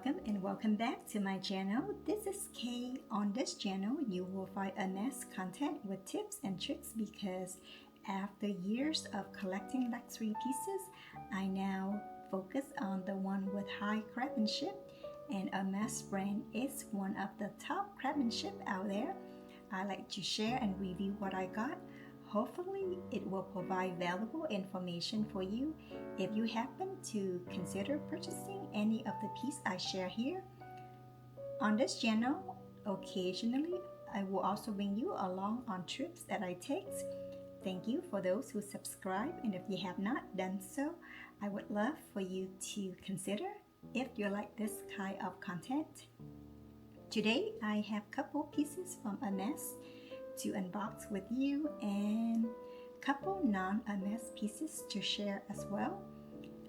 and welcome back to my channel. This is Kay. On this channel, you will find Hermes content with tips and tricks because after years of collecting luxury pieces, I now focus on the one with high craftsmanship, and Hermes brand is one of the top craftsmanship out there. I like to share and review what I got. Hopefully, it will provide valuable information for you if you happen to consider purchasing any of the pieces I share here. On this channel, occasionally, I will also bring you along on trips that I take. Thank you for those who subscribe, and if you have not done so, I would love for you to consider if you like this kind of content. Today, I have a couple pieces from Hermes to unbox with you and couple non-Hermes pieces to share as well.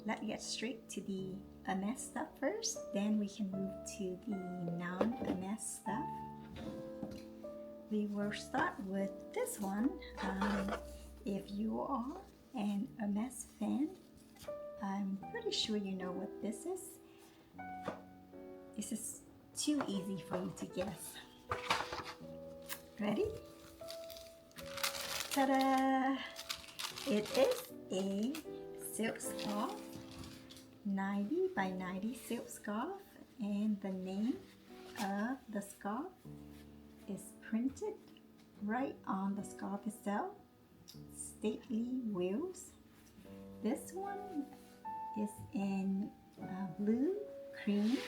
Let's get straight to the Hermes stuff first, then we can move to the non-Hermes stuff. We will start with this one. If you are an Hermes fan, I'm pretty sure you know what this is. This is too easy for you to guess. Ready? Ta-da! It is a silk scarf, 90 by 90 silk scarf, and the name of the scarf is printed right on the scarf itself. Stately wheels. This one is in blue, cream,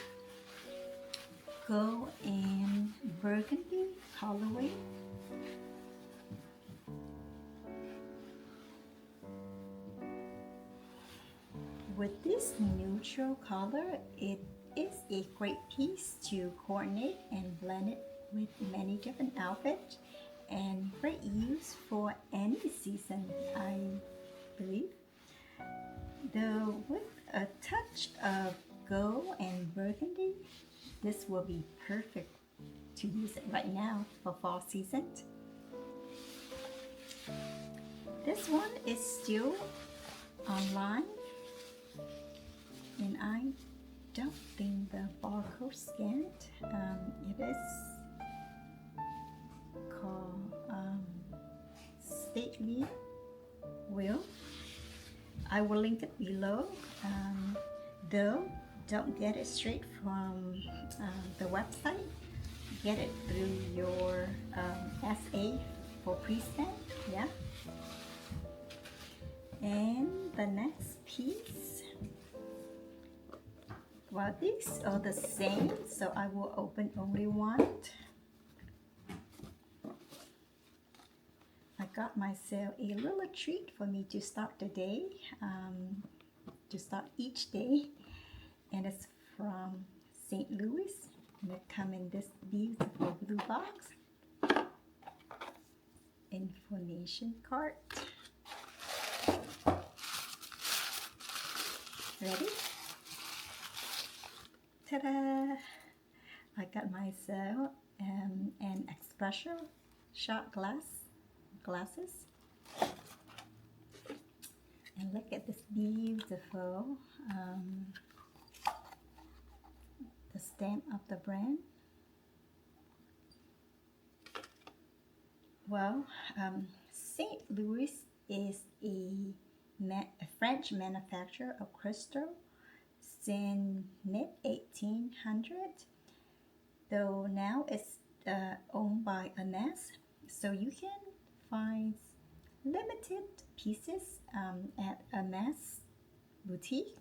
gold, and burgundy colorway. With this neutral color, it is a great piece to coordinate and blend it with many different outfits, and great use for any season, I believe. Though with a touch of gold and burgundy, this will be perfect to use it right now for fall season. This one is still online, and I don't think the barcode scanned. It is called Stately Wheel. I will link it below. Though don't get it straight from the website. Get it through your SA for pre-stamp. Yeah. And the next piece. Well, these are the same, so I will open only one. I got myself a little treat for me to start the day, to start each day, and it's from St. Louis, and it comes in this beautiful blue box. Information card. Ready? Ta-da! I got myself an Espresso shot glasses, and look at this beautiful the stamp of the brand. Well, St. Louis is a French manufacturer of crystal since mid-1800s, though now it's owned by Hermes, so you can find limited pieces at Hermes boutique.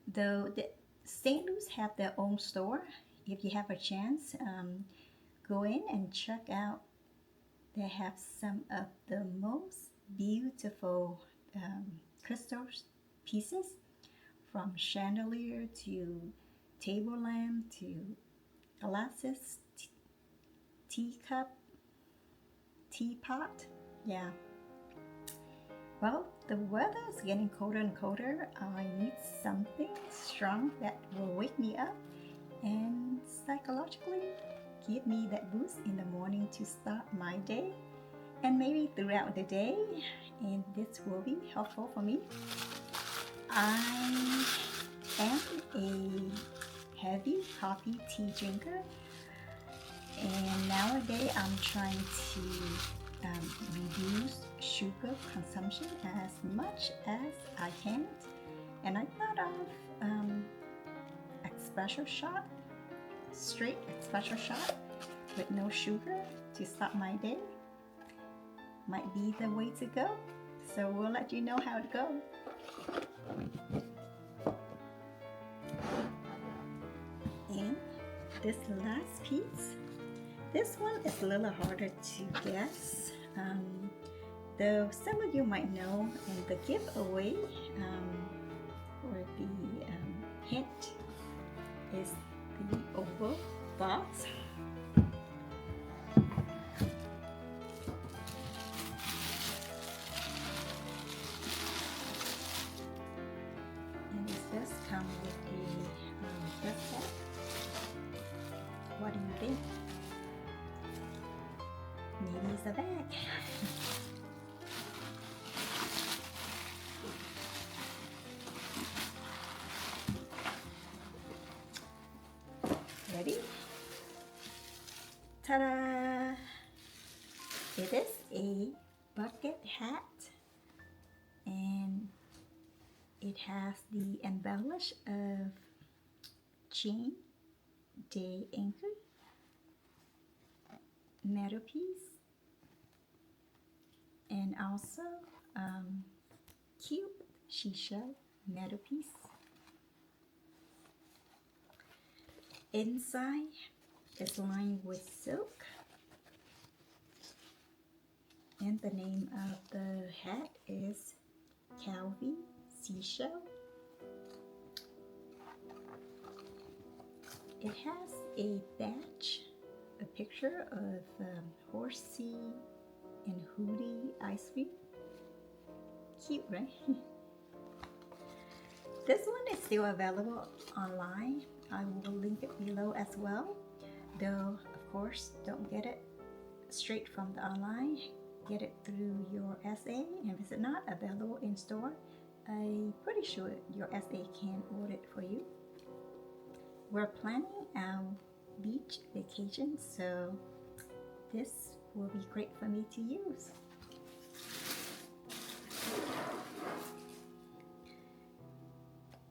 Though the St. Louis have their own store, if you have a chance, go in and check out. They have some of the most beautiful crystal pieces, from chandelier to table lamp to glasses, teacup, teapot. Yeah. Well, the weather is getting colder and colder. I need something strong that will wake me up and psychologically give me that boost in the morning to start my day, and maybe throughout the day, and this will be helpful for me. I am a heavy coffee tea drinker, and nowadays I'm trying to reduce sugar consumption as much as I can. And I thought of espresso shot, straight espresso shot with no sugar to start my day. Might be the way to go. So we'll let you know how it goes. And this last piece, this one is a little harder to guess. Though some of you might know in the giveaway, or the hint is the oval box. And this does come with a dust cap. What do you think? Maybe it's a bag. Ready? Ta-da! It is a bucket hat, and it has the embellish of chain, day anchor, metal piece, and also cute shisha metal piece. Inside is lined with silk, and the name of the hat is Calvi Seashell. It has a badge, a picture of horsey and hootie ice cream. Cute, right? This one is still available online. I will link it below as well. Though, of course, don't get it straight from the online. Get it through your SA, and if it's not available in store, I'm pretty sure your SA can order it for you. We're planning our beach vacation, so this will be great for me to use.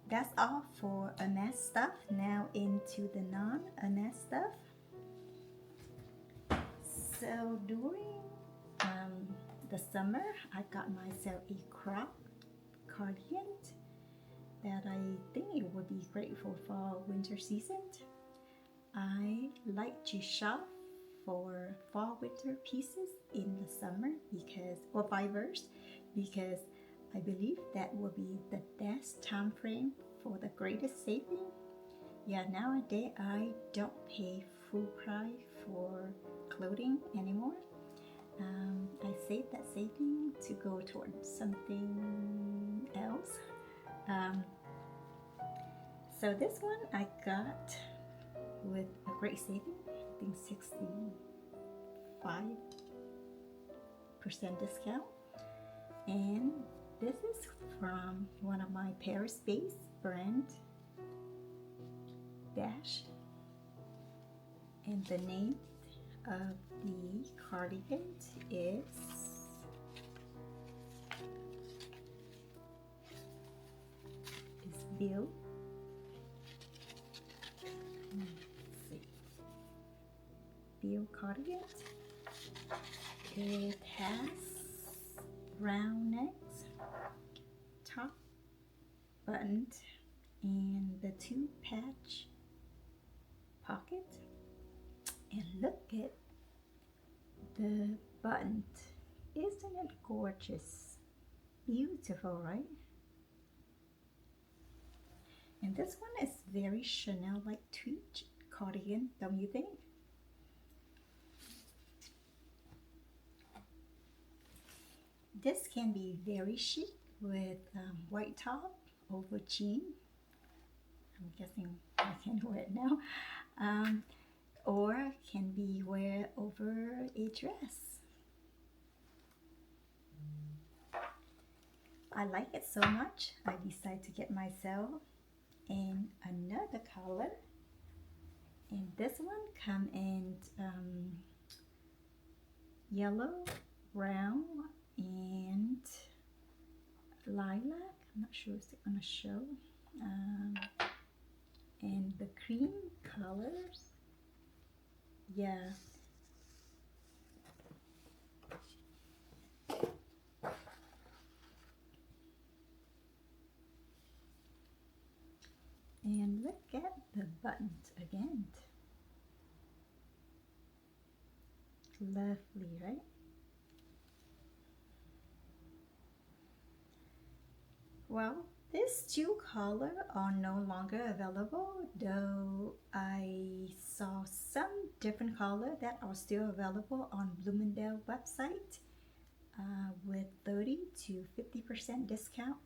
That's all for Hermes stuff. Now into the non-Hermes stuff. So during the summer, I got myself a crop cardigan that I think it would be great for fall winter season. I like to shop for fall winter pieces in the summer because, or vice versa, because I believe that will be the best time frame for the greatest saving. Yeah, nowadays I don't pay full price for clothing anymore. I save that saving to go towards something else. So this one I got with a great saving, I think 65% discount. And this is from one of my Paris-based brand, Dash. And the name of the cardigan is Bill. Let's see. Bill cardigan. It has round necks, top buttoned, and the two patch pocket. And look at the button. Isn't it gorgeous? Beautiful, right? And this one is very Chanel-like tweed cardigan, don't you think? This can be very chic with white top over jean. I'm guessing I can wear it now. Or can be wear over a dress. I like it so much, I decided to get myself in another color, and this one come in yellow, brown, and lilac. I'm not sure if it's gonna show. And the cream colors, yeah. And look at the buttons again. Lovely, right? Well, these two colors are no longer available, though I saw some different color that are still available on Bloomingdale website with 30 to 50% discount.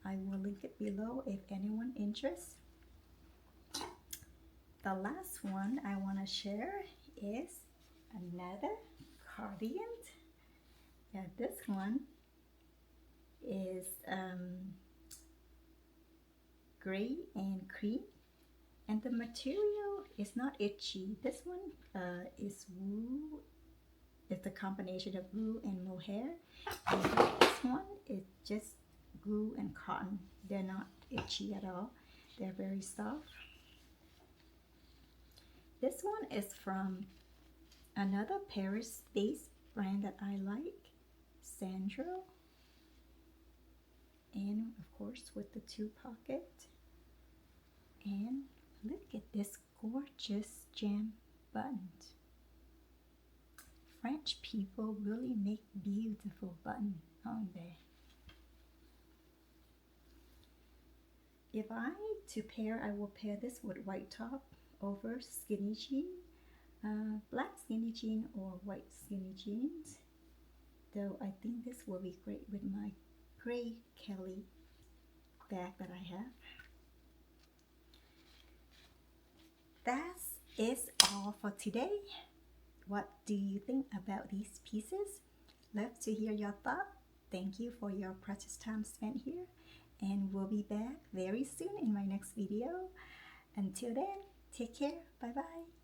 I will link it below if anyone interested. The last one I want to share is another cardigan. Yeah, this one is gray and cream, and the material is not itchy. This one is wool. It's a combination of wool and mohair. And this one is just glue and cotton. They're not itchy at all. They're very soft. This one is from another Paris-based brand that I like, Sandro. And of course with the 2 pocket. And look at this gorgeous gem button. French people really make beautiful buttons, don't they? If I to pair, I will pair this with white top over skinny jean, black skinny jean or white skinny jeans. Though I think this will be great with my gray Kelly bag that I have. That is all for today. What do you think about these pieces? Love to hear your thoughts. Thank you for your precious time spent here, and we'll be back very soon in my next video. Until then, take care. Bye bye.